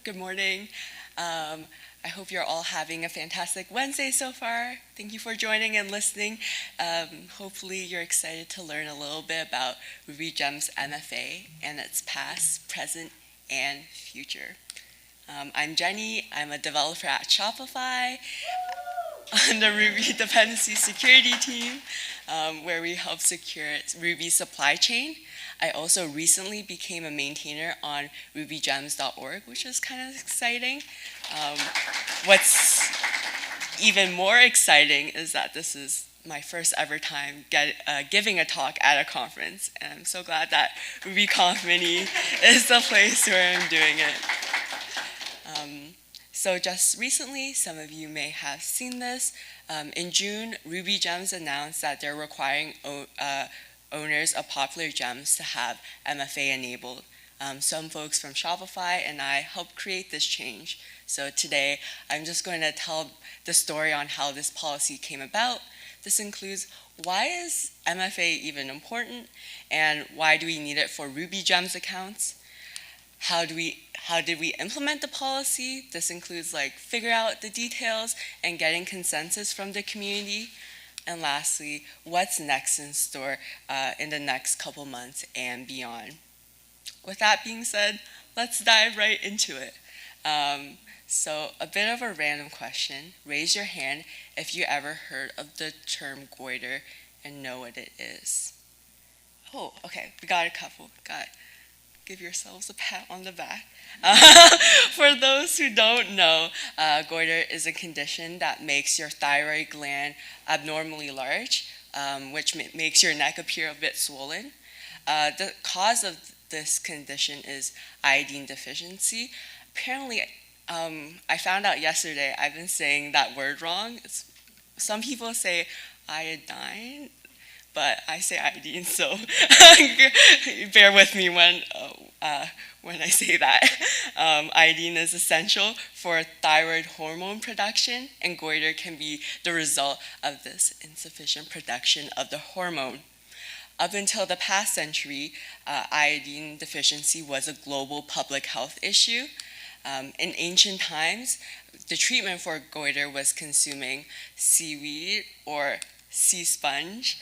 Good morning. I hope you're all having a fantastic Wednesday so far. Thank you for joining and listening. Hopefully you're excited to learn a little bit about RubyGem's MFA and its past, present, and future. I'm Jenny. I'm a developer at Shopify on the Ruby dependency security team, where we help secure Ruby's supply chain. I also recently became a maintainer on rubygems.org, which is kind of exciting. What's even more exciting is that this is my first ever time giving a talk at a conference, and I'm so glad that RubyConf Mini is the place where I'm doing it. So just recently, some of you may have seen this. In June, RubyGems announced that they're requiring owners of popular gems to have MFA enabled. Some folks from Shopify and I helped create this change. So today, I'm just going to tell the story on how this policy came about. This includes why is MFA even important, and why do we need it for RubyGems accounts? How did we implement the policy? This includes figure out the details and getting consensus from the community. And lastly, what's next in store in the next couple months and beyond. With that being said, let's dive right into it. So a bit of a random question. Raise your hand if you ever heard of the term goiter and know what it is. Oh, okay, we got a couple. Give yourselves a pat on the back. For those who don't know, goiter is a condition that makes your thyroid gland abnormally large, which makes your neck appear a bit swollen. The cause of this condition is iodine deficiency. Apparently, I found out yesterday I've been saying that word wrong. Some people say iodine, but I say iodine, so bear with me when I say that. Iodine is essential for thyroid hormone production, and goiter can be the result of this insufficient production of the hormone. Up until the past century, iodine deficiency was a global public health issue. In ancient times, the treatment for goiter was consuming seaweed or sea sponge.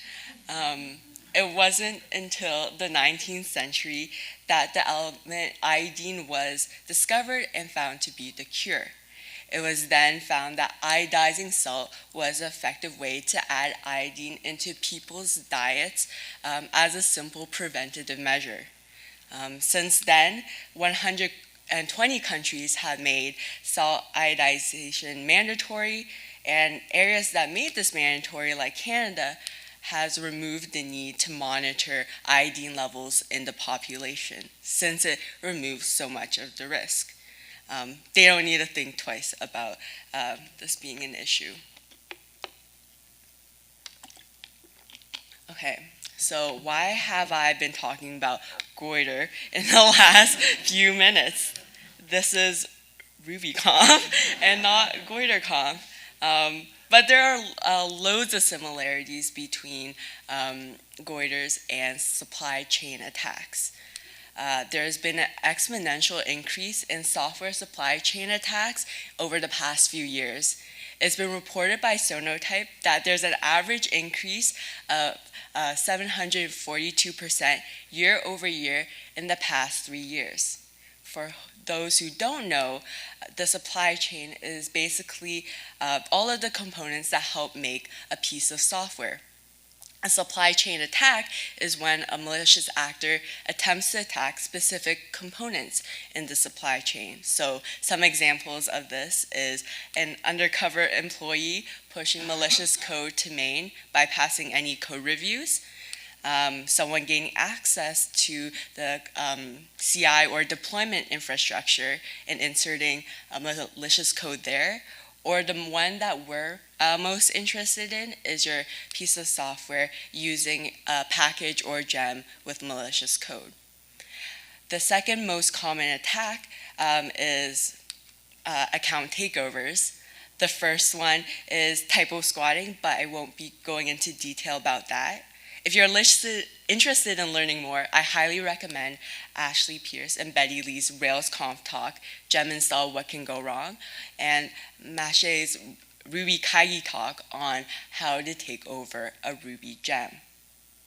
It wasn't until the 19th century that the element iodine was discovered and found to be the cure. It was then found that iodizing salt was an effective way to add iodine into people's diets as a simple preventative measure. Since then, 120 countries have made salt iodization mandatory, and areas that made this mandatory, like Canada, has removed the need to monitor iodine levels in the population, since it removes so much of the risk. They don't need to think twice about this being an issue. Okay, so why have I been talking about goiter in the last few minutes? This is RubyConf and not GoiterConf. But there are loads of similarities between goiters and supply chain attacks. There's been an exponential increase in software supply chain attacks over the past few years. It's been reported by Sonotype that there's an average increase of 742% year over year in the past 3 years. For those who don't know, the supply chain is basically all of the components that help make a piece of software. A supply chain attack is when a malicious actor attempts to attack specific components in the supply chain. So some examples of this is an undercover employee pushing malicious code to main, bypassing any code reviews, someone gaining access to the CI or deployment infrastructure and inserting a malicious code there, or the one that we're most interested in is your piece of software using a package or gem with malicious code. The second most common attack is account takeovers. The first one is typo squatting, but I won't be going into detail about that. If you're interested in learning more, I highly recommend Ashley Pierce and Betty Lee's RailsConf talk, Gem Install What Can Go Wrong, and Mache's Ruby Kaigi talk on how to take over a Ruby gem.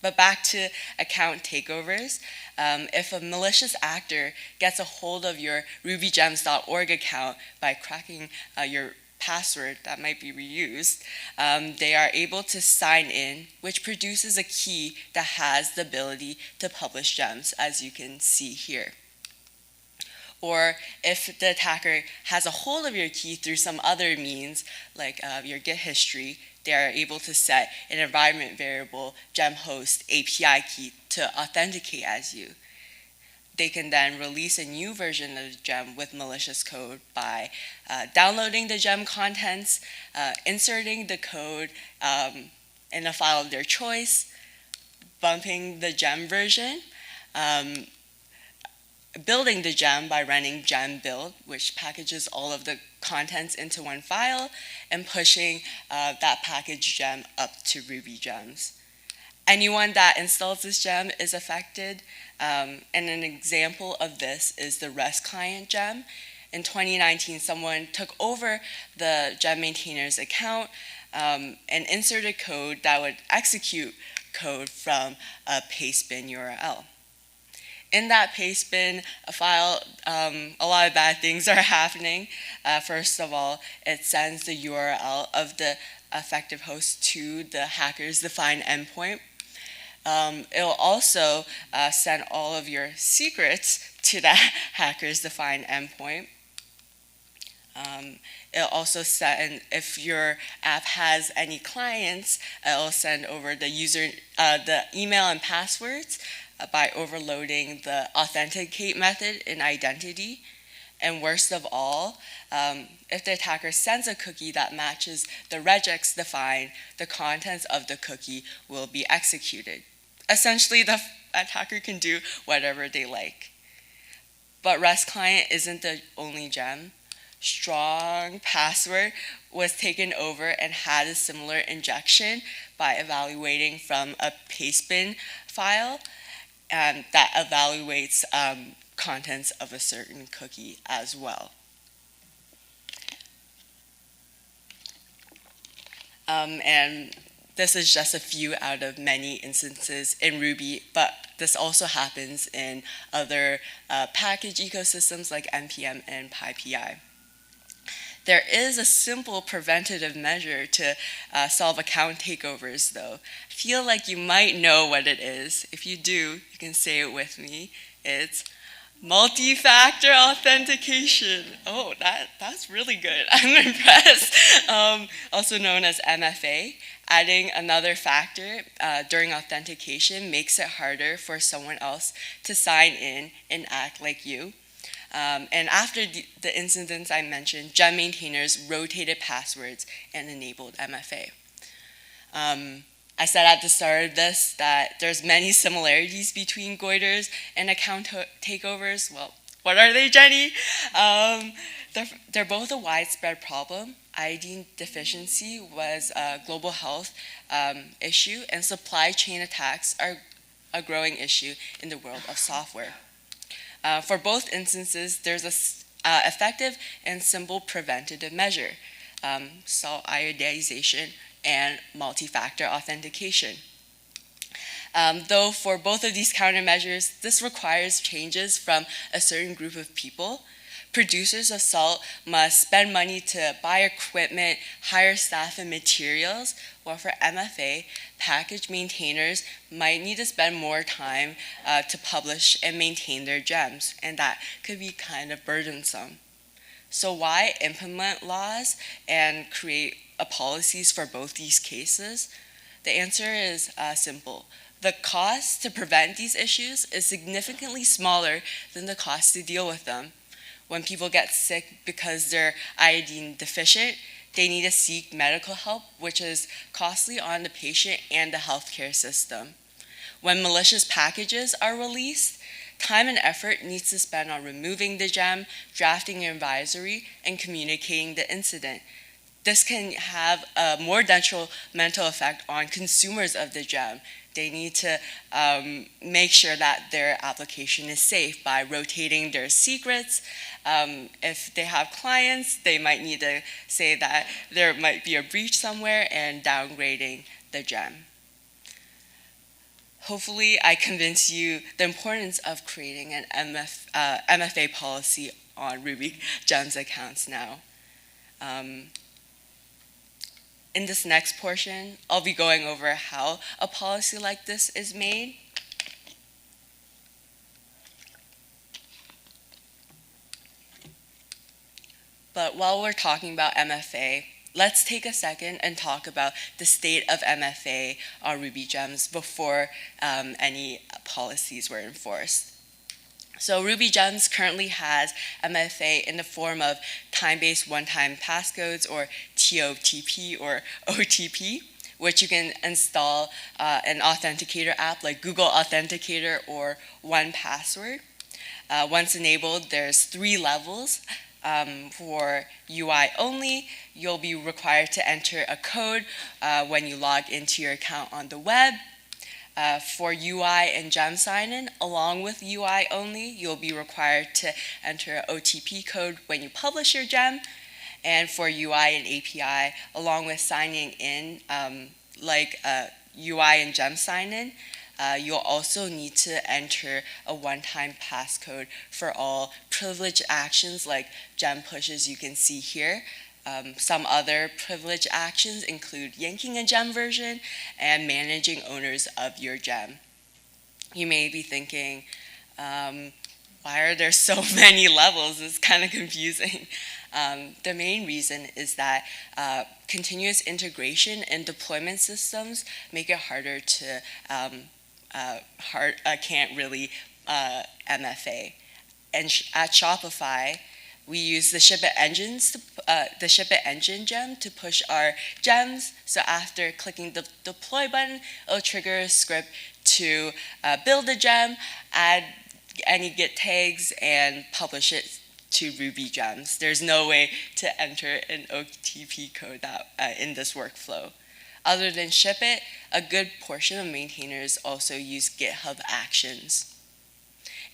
But back to account takeovers. If a malicious actor gets a hold of your rubygems.org account by cracking your password that might be reused, they are able to sign in, which produces a key that has the ability to publish gems, as you can see here. Or if the attacker has a hold of your key through some other means, like your Git history, they are able to set an environment variable gem host API key to authenticate as you. They can then release a new version of the gem with malicious code by downloading the gem contents, inserting the code in a file of their choice, bumping the gem version, building the gem by running gem build, which packages all of the contents into one file, and pushing that packaged gem up to Ruby gems. Anyone that installs this gem is affected, and an example of this is the REST client gem. In 2019, someone took over the gem maintainer's account and inserted code that would execute code from a pastebin URL. In that pastebin file, a lot of bad things are happening. First of all, it sends the URL of the effective host to the hacker's defined endpoint. It'll also send all of your secrets to that hacker's defined endpoint. It'll also send, if your app has any clients, it'll send over the email and passwords by overloading the authenticate method in identity. And worst of all, if the attacker sends a cookie that matches the regex defined, the contents of the cookie will be executed. Essentially, the attacker can do whatever they like. But REST client isn't the only gem. Strong password was taken over and had a similar injection by evaluating from a pastebin file that evaluates contents of a certain cookie as well. And this is just a few out of many instances in Ruby, but this also happens in other package ecosystems like NPM and PyPI. There is a simple preventative measure to solve account takeovers, though. I feel like you might know what it is. If you do, you can say it with me. It's multi-factor authentication. Oh, that's really good. I'm impressed. Also known as MFA. Adding another factor during authentication makes it harder for someone else to sign in and act like you. And after the incidents I mentioned, gem maintainers rotated passwords and enabled MFA. I said at the start of this that there's many similarities between goiters and account takeovers. Well, what are they, Jenny? They're both a widespread problem. Iodine deficiency was a global health issue, and supply chain attacks are a growing issue in the world of software. For both instances, there's an effective and simple preventative measure, salt iodization and multi-factor authentication. Though for both of these countermeasures, this requires changes from a certain group of people. Producers of salt must spend money to buy equipment, hire staff and materials, while for MFA, package maintainers might need to spend more time to publish and maintain their gems, and that could be kind of burdensome. So why implement laws and create policies for both these cases? The answer is simple. The cost to prevent these issues is significantly smaller than the cost to deal with them. When people get sick because they're iodine deficient, they need to seek medical help, which is costly on the patient and the healthcare system. When malicious packages are released, time and effort needs to spend on removing the gem, drafting an advisory, and communicating the incident. this can have a more detrimental effect on consumers of the gem. They need to make sure that their application is safe by rotating their secrets. If they have clients, they might need to say that there might be a breach somewhere and downgrading the gem. Hopefully, I convince you the importance of creating an MFA policy on Ruby Gems accounts now. In this next portion, I'll be going over how a policy like this is made. But while we're talking about MFA, let's take a second and talk about the state of MFA on Ruby Gems before any policies were enforced. So Ruby Gems currently has MFA in the form of time-based one-time passcodes, or TOTP or OTP, which you can install an authenticator app like Google Authenticator or 1Password. Once enabled, there's 3 levels. For UI only, you'll be required to enter a code when you log into your account on the web. For UI and gem sign-in, along with UI only, you'll be required to enter an OTP code when you publish your gem. And for UI and API, along with signing in, like UI and gem sign-in, you'll also need to enter a one-time passcode for all privileged actions like gem pushes you can see here. Some other privileged actions include yanking a gem version and managing owners of your gem. You may be thinking, why are there so many levels? It's kind of confusing. The main reason is that continuous integration and deployment systems make it harder to can't really MFA. And at Shopify, we use the Ship It engine gem to push our gems. So after clicking the deploy button, it'll trigger a script to build a gem, add any Git tags, and publish it to Ruby Gems. There's no way to enter an OTP code in this workflow. Other than Ship It, a good portion of maintainers also use GitHub Actions.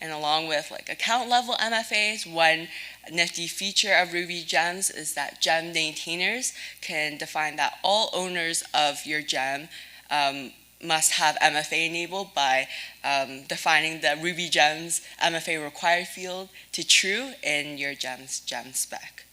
And along with account level MFAs, one nifty feature of Ruby Gems is that gem maintainers can define that all owners of your gem must have MFA enabled by defining the Ruby Gems MFA required field to true in your gem's gem spec.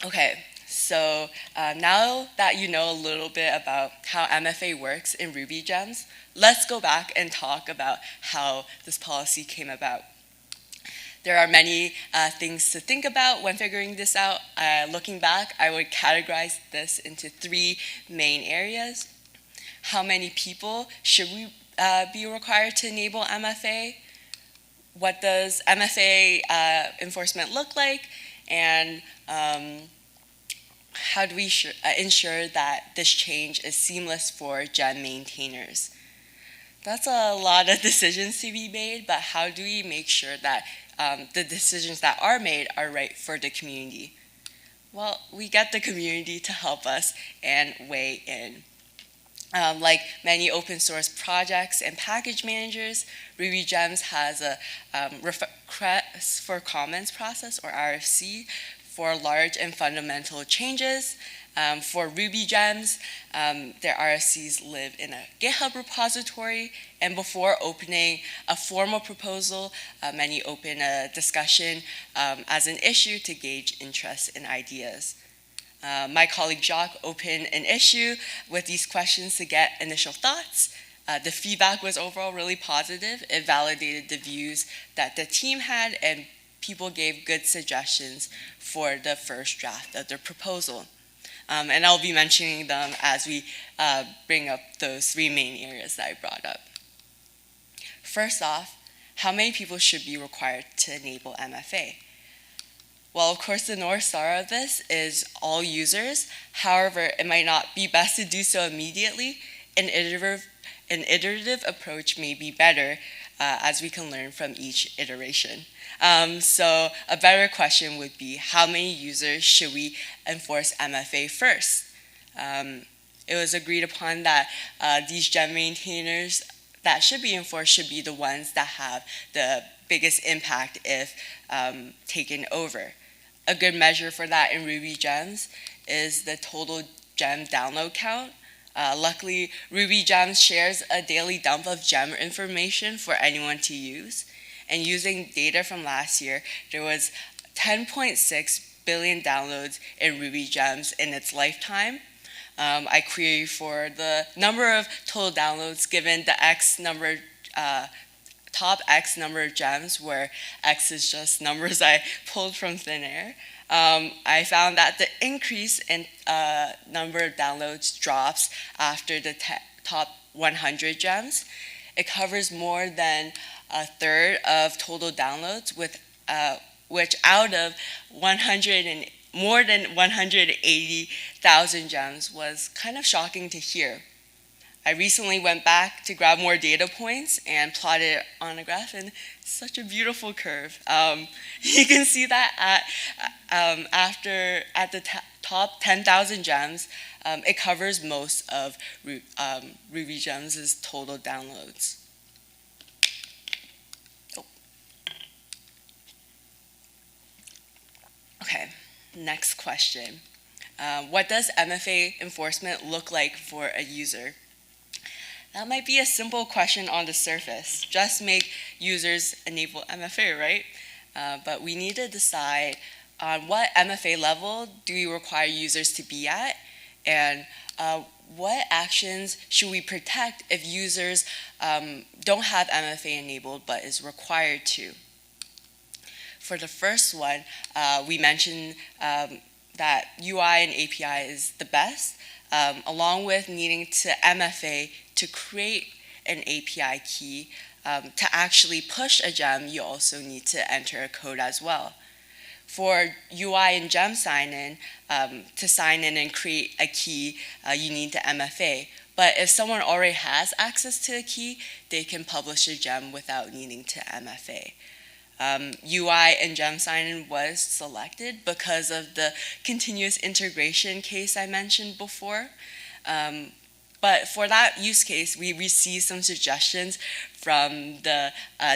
Okay, so now that you know a little bit about how MFA works in Ruby Gems, let's go back and talk about how this policy came about. There are many things to think about when figuring this out. Looking back, I would categorize this into 3 main areas. How many people should we be required to enable MFA? What does MFA enforcement look like? And how do we ensure that this change is seamless for gem maintainers? That's a lot of decisions to be made, but how do we make sure that the decisions that are made are right for the community? Well, we get the community to help us and weigh in. Like many open source projects and package managers, Ruby Gems has a request for comments process, or RFC, for large and fundamental changes. For Ruby Gems, their RFCs live in a GitHub repository, and before opening a formal proposal, many open a discussion as an issue to gauge interest in ideas. My colleague Jacques opened an issue with these questions to get initial thoughts. The feedback was overall really positive. It validated the views that the team had, and people gave good suggestions for the first draft of their proposal. And I'll be mentioning them as we bring up those 3 main areas that I brought up. First off, how many people should be required to enable MFA? Well, of course, the North Star of this is all users. However, it might not be best to do so immediately. An iterative approach may be better, as we can learn from each iteration. So a better question would be, how many users should we enforce MFA first? It was agreed upon that these gem maintainers that should be enforced should be the ones that have the biggest impact if taken over. A good measure for that in Ruby gems is the total gem download count. Luckily, Ruby gems shares a daily dump of gem information for anyone to use. And using data from last year, there was 10.6 billion downloads in Ruby gems in its lifetime. I query for the number of total downloads given the top X number of gems, where X is just numbers I pulled from thin air. I found that the increase in number of downloads drops after the top 100 gems. It covers more than a third of total downloads, which out of more than 180,000 gems was kind of shocking to hear. I recently went back to grab more data points and plotted it on a graph, and it's such a beautiful curve. You can see that at the top 10,000 gems, it covers most of Ruby gems' total downloads. Oh. Okay, next question. What does MFA enforcement look like for a user? That might be a simple question on the surface. Just make users enable MFA, right? But we need to decide on what MFA level do we require users to be at, and what actions should we protect if users don't have MFA enabled but is required to. For the first one, we mentioned that UI and API is the best, along with needing to MFA to create an API key. To actually push a gem, you also need to enter a code as well. For UI and gem sign-in, to sign in and create a key, you need to MFA. But if someone already has access to a key, they can publish a gem without needing to MFA. UI and gem sign-in was selected because of the continuous integration case I mentioned before. But for that use case, we received some suggestions from the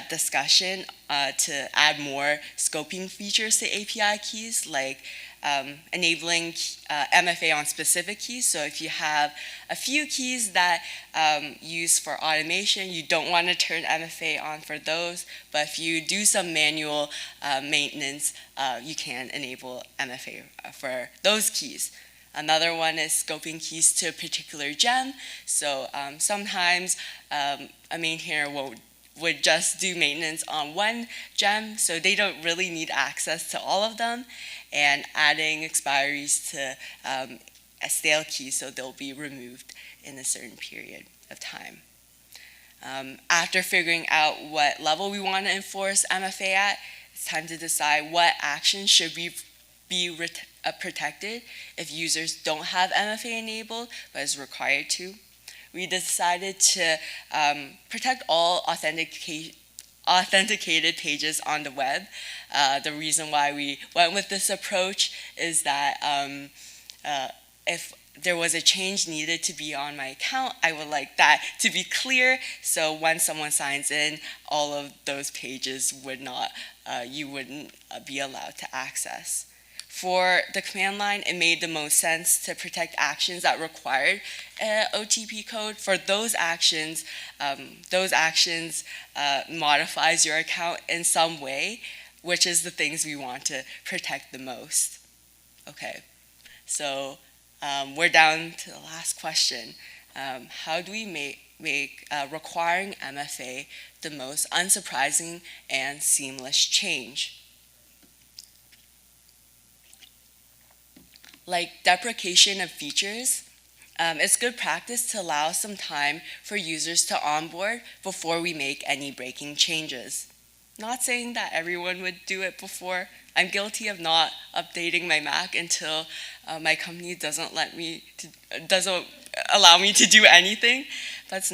discussion to add more scoping features to API keys, like enabling MFA on specific keys. So if you have a few keys that use for automation, you don't want to turn MFA on for those. But if you do some manual maintenance, you can enable MFA for those keys. Another one is scoping keys to a particular gem. So sometimes a maintainer would just do maintenance on one gem, so they don't really need access to all of them, and adding expiries to a stale key, so they'll be removed in a certain period of time. After figuring out what level we want to enforce MFA at, it's time to decide what actions should be protected if users don't have MFA enabled but is required to. We decided to protect all authenticated pages on the web. The reason why we went with this approach is that if there was a change needed to be on my account, I would like that to be clear, so when someone signs in, all of those pages would not, you wouldn't be allowed to access. For the command line, it made the most sense to protect actions that required OTP code. For those actions modifies your account in some way, which is the things we want to protect the most. Okay, so we're down to the last question. How do we make requiring MFA the most unsurprising and seamless change? Like deprecation of features, it's good practice to allow some time for users to onboard before we make any breaking changes. Not saying that everyone would do it before. I'm guilty of not updating my Mac until my company doesn't allow me to do anything. But it's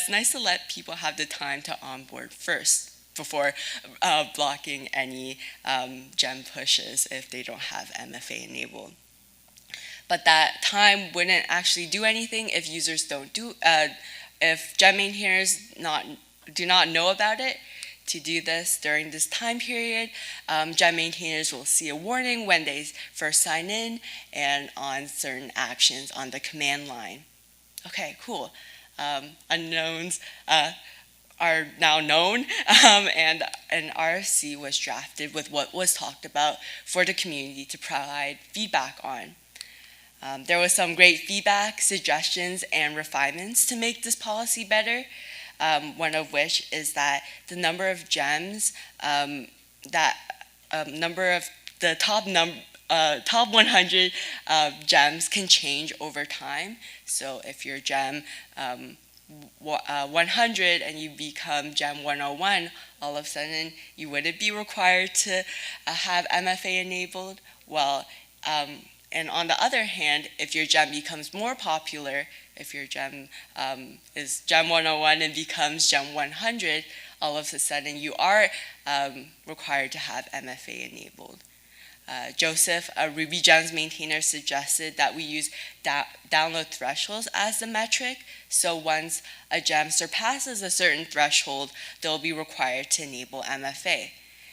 nice to let people have the time to onboard first. before blocking any gem pushes if they don't have MFA enabled. But that time wouldn't actually do anything if users if gem maintainers do not know about it. To do this during this time period, gem maintainers will see a warning when they first sign in and on certain actions on the command line. Okay, cool. Unknowns are now known, and an RFC was drafted with what was talked about for the community to provide feedback on. There was some great feedback, suggestions, and refinements to make this policy better. One of which is that the number of gems, number of the top 100 gems can change over time. So if you're gem 100 and you become gem 101, all of a sudden you wouldn't be required to have MFA enabled. Well, and on the other hand, if your gem becomes more popular, if your gem is gem 101 and becomes gem 100, all of a sudden you are required to have MFA enabled. Joseph, a Ruby Gems maintainer, suggested that we use download thresholds as the metric. So once a gem surpasses a certain threshold, they'll be required to enable MFA.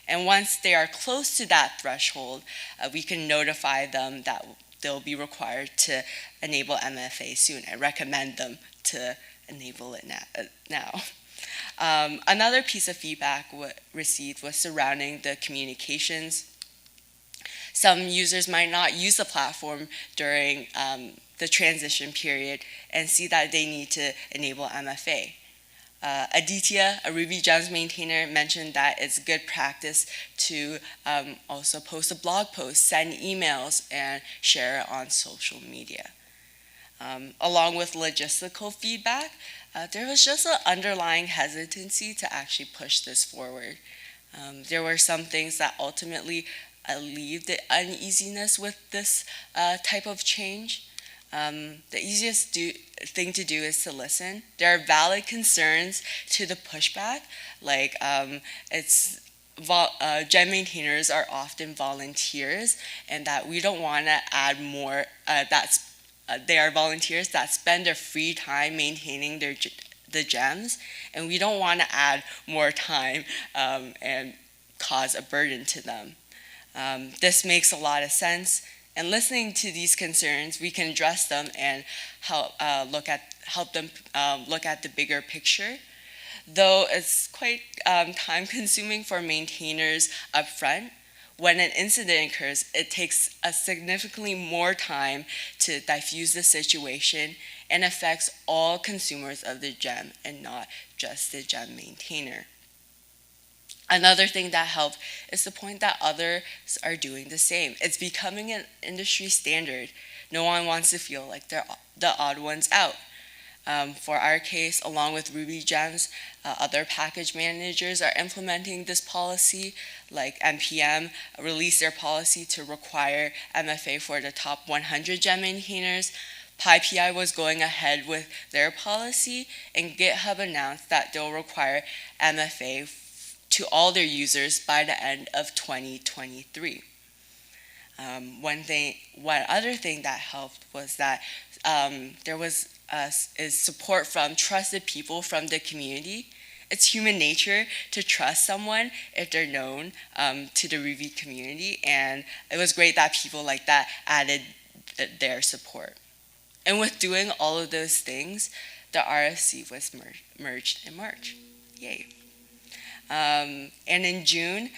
And once they are close to that threshold, we can notify them that they'll be required to enable MFA soon and recommend them to enable it now. Another piece of feedback received was surrounding the communications. Some users might not use the platform during the transition period and see that they need to enable MFA. Aditya, a Ruby Gems maintainer, mentioned that it's good practice to also post a blog post, send emails, and share it on social media. Along with logistical feedback, there was just an underlying hesitancy to actually push this forward. There were some things that ultimately alleviated the uneasiness with this type of change. The easiest thing to do is to listen. There are valid concerns to the pushback, like gem maintainers are often volunteers, and that we don't want to add more. They are volunteers that spend their free time maintaining the gems, and we don't want to add more time and cause a burden to them. This makes a lot of sense. And listening to these concerns, we can address them and help them look at the bigger picture. Though it's quite time-consuming for maintainers upfront, when an incident occurs, it takes a significantly more time to diffuse the situation and affects all consumers of the gem and not just the gem maintainer. Another thing that helped is the point that others are doing the same. It's becoming an industry standard. No one wants to feel like they're the odd ones out. For our case, along with Ruby Gems, other package managers are implementing this policy, like NPM released their policy to require MFA for the top 100 gem maintainers. PyPI was going ahead with their policy, and GitHub announced that they'll require MFA to all their users by the end of 2023. One other thing that helped was that there was is support from trusted people from the community. It's human nature to trust someone if they're known to the Ruby community, and it was great that people like that added their support. And with doing all of those things, the RFC was merged in March. Yay. And in June,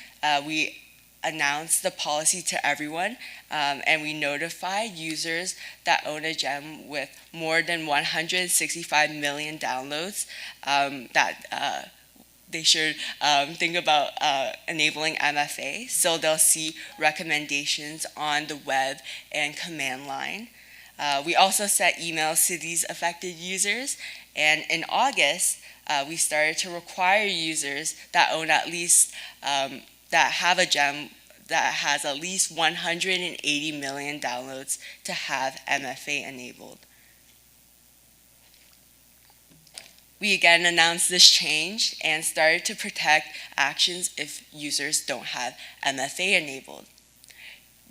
we announced the policy to everyone, and we notified users that own a gem with more than 165 million downloads that they should think about enabling MFA, so they'll see recommendations on the web and command line. We also sent emails to these affected users, and in August, we started to require users that own at least, that have a gem that has at least 180 million downloads to have MFA enabled. we again announced this change and started to protect actions if users don't have MFA enabled.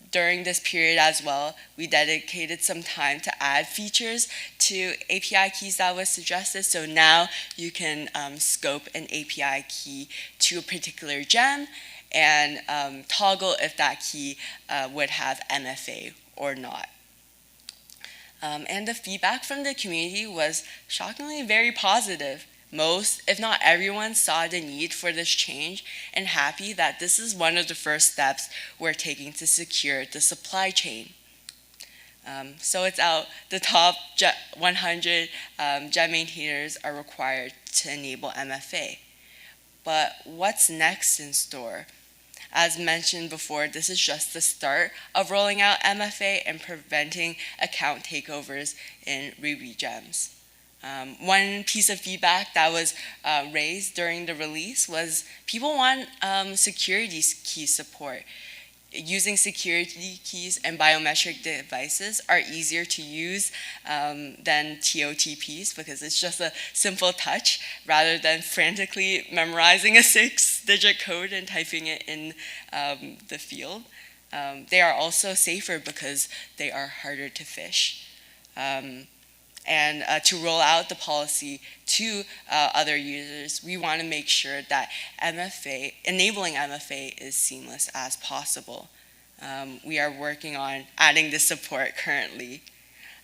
During this period as well, we dedicated some time to add features to API keys that was suggested. So now you can scope an API key to a particular gem and toggle if that key would have MFA or not. And the feedback from the community was shockingly very positive. Most, if not everyone, saw the need for this change and happy that this is one of the first steps we're taking to secure the supply chain. So it's out. The top 100 gem maintainers are required to enable MFA. But what's next in store? As mentioned before, this is just the start of rolling out MFA and preventing account takeovers in Ruby gems. One piece of feedback that was raised during the release was people want security key support. Using security keys and biometric devices are easier to use than TOTPs because it's just a simple touch rather than frantically memorizing a 6-digit code and typing it in the field. They are also safer because they are harder to phish. And to roll out the policy to other users, we want to make sure that enabling MFA is seamless as possible. We are working on adding this support currently.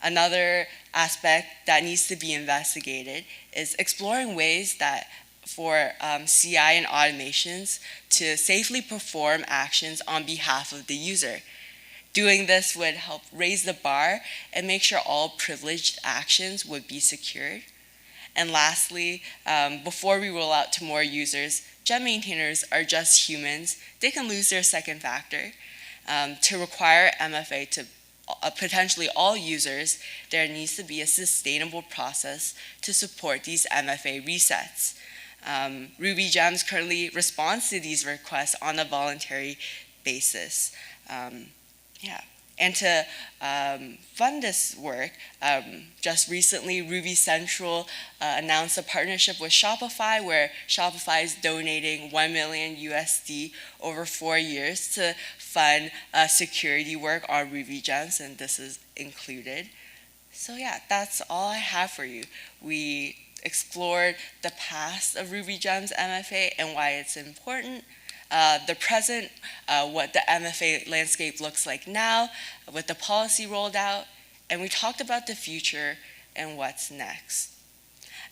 Another aspect that needs to be investigated is exploring ways that for CI and automations to safely perform actions on behalf of the user. Doing this would help raise the bar and make sure all privileged actions would be secured. And lastly, before we roll out to more users, gem maintainers are just humans. They can lose their second factor. To require MFA to potentially all users, there needs to be a sustainable process to support these MFA resets. Ruby Gems currently responds to these requests on a voluntary basis. And to fund this work, just recently Ruby Central announced a partnership with Shopify where Shopify is donating $1 million USD over 4 years to fund security work on Ruby Gems, and this is included. So yeah, that's all I have for you. We explored the past of Ruby Gems MFA and why it's important. The present, what the MFA landscape looks like now, with the policy rolled out, and we talked about the future and what's next.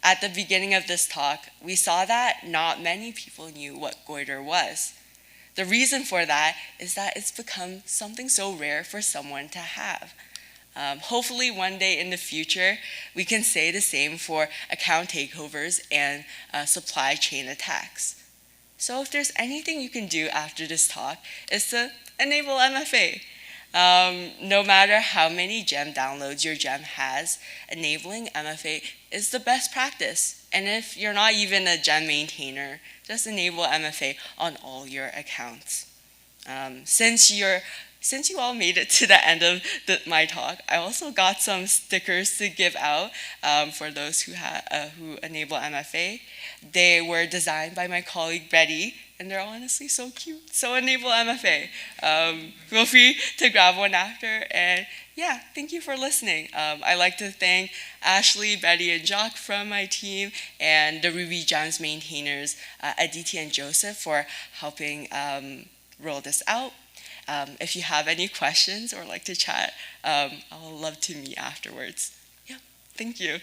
At the beginning of this talk, we saw that not many people knew what Goiter was. The reason for that is that it's become something so rare for someone to have. Hopefully one day in the future, we can say the same for account takeovers and supply chain attacks. So if there's anything you can do after this talk, is to enable MFA. No matter how many gem downloads your gem has, enabling MFA is the best practice. And if you're not even a gem maintainer, just enable MFA on all your accounts. Since you all made it to the end of my talk, I also got some stickers to give out for those who enable MFA. They were designed by my colleague Betty, and they're honestly so cute. So enable MFA. Feel free to grab one after, and yeah, thank you for listening. I'd like to thank Ashley, Betty, and Jock from my team, and the Ruby Gems maintainers, Aditi and Joseph, for helping roll this out. If you have any questions or like to chat, I'll love to meet afterwards. Yeah, thank you.